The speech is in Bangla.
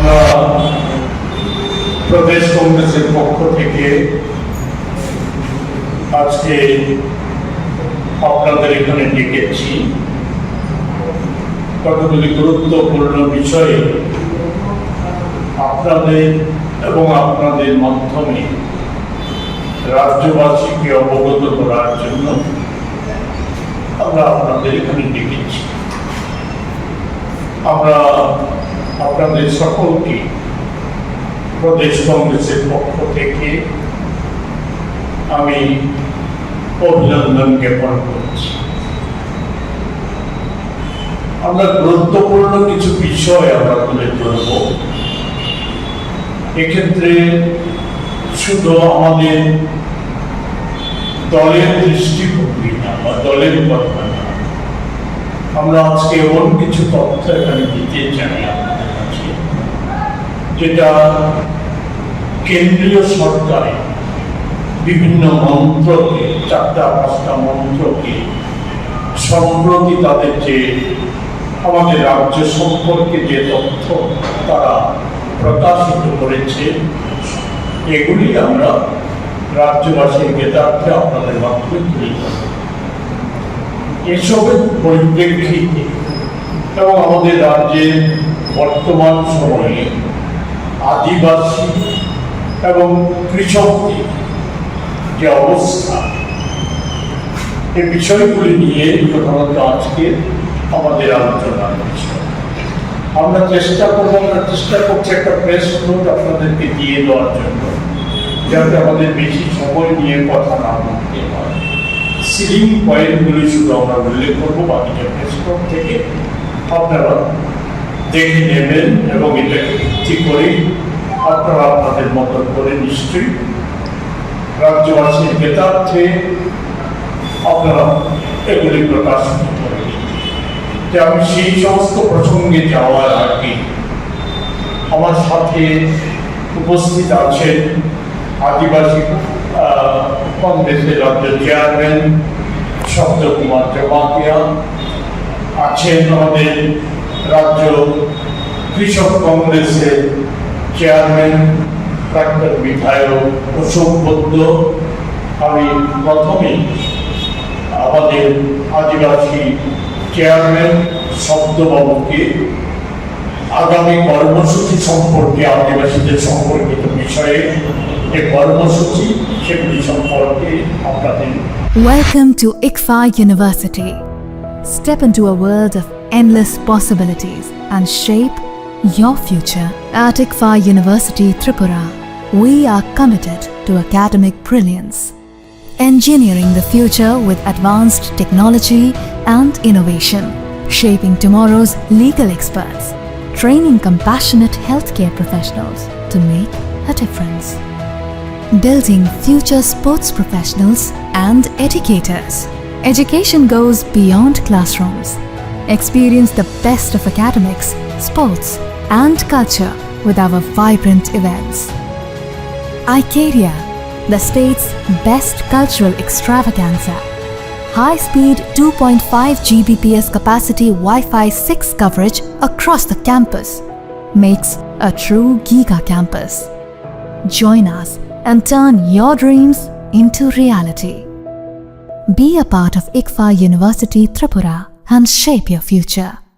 আমরা প্রদেশ কংগ্রেসের পক্ষ থেকে আজকে আপনাদের এখানে ডেকেছি কতগুলি গুরুত্বপূর্ণ বিষয়ে আপনাদের এবং আপনাদের মাধ্যমে রাজ্যবাসীকে অবগত করার জন্য আমরা আপনাদের এখানে ডেকেছি। আমরা আপনাদের সকলকে প্রদেশ কংগ্রেসের পক্ষ থেকে আমি অভিনন্দন জ্ঞাপন করছি। আমরা গুরুত্বপূর্ণ কিছু বিষয় আমরা তুলে ধরব। এক্ষেত্রে শুধু আমাদের দলের দৃষ্টিভঙ্গি না বা দলের কথা না, আমরা আজকে এমন কিছু তথ্য এখানে দিতে চাই আপনাদের কাছে, যেটা কেন্দ্রীয় সরকারে বিভিন্ন মন্ত্রকে, 4-5টা মন্ত্রকে সম্প্রতি তাদের যে আমাদের রাজ্য সম্পর্কে যে তথ্য তারা প্রকাশিত করেছে, এগুলি আমরা রাজ্যবাসীর জ্ঞাতার্থে আপনাদের মাধ্যমে তুলে ধরব। এসবের পরিপ্রেক্ষিতে এবং আমাদের রাজ্যের বর্তমান সময়ে আদিবাসী এবং কৃষকদের যে অবস্থা, এই বিষয়গুলি নিয়ে প্রধানত আজকে আমাদের আলোচনা বিষয়। আমরা চেষ্টা করছি একটা প্রেস নোট আপনাদেরকে দিয়ে দেওয়ার জন্য, যাতে আমাদের বেশি সময় নিয়ে কথা না বলতে হয়। সিলিং পয়েন্টগুলি শুধু আমরা উল্লেখ করবো, বাকিটা প্রেস নোট থেকে আপনারা দেখে নেবেন এবং এটাকে ভিত্তি করে আপনারা আপনাদের মতো করে নিশ্চয়ই রাজ্যবাসীর জ্ঞাতার্থে আপনারা এগুলি প্রকাশিত করবেন। যে আমি সেই সমস্ত প্রসঙ্গে যাওয়ার আগে আমার সাথে উপস্থিত আছেন আদিবাসী কংগ্রেসের রাজ্য চেয়ারম্যান শব্দ কুমার জমাতিয়া, আছেন আমাদের রাজ্য কৃষক কংগ্রেসের চেয়ারম্যান প্রাক্তন বিধায়ক অশোক বৈদ্য। আমি প্রথমে আমাদের আদিবাসী চেয়ারম্যান শব্দবাবুকে আগামী কর্মসূচি সম্পর্কে, আদিবাসীদের সম্পর্কিত বিষয়ে যে কর্মসূচি সেগুলি সম্পর্কে আপনাদের। Welcome to ICFA University. Step into a world of endless possibilities and shape your future. At ICFA University, Tripura, we are committed to academic brilliance, engineering the future with advanced technology and innovation, shaping tomorrow's legal experts, training compassionate healthcare professionals to make a difference, building future sports professionals and educators. Education goes beyond classrooms. Experience the best of academics, sports, and culture with our vibrant events. Icaria, the state's best cultural extravaganza. High-speed 2.5 Gbps capacity Wi-Fi 6 coverage across the campus makes a true giga campus. Join us and turn your dreams into reality. Be a part of ICFA University Tripura and shape your future.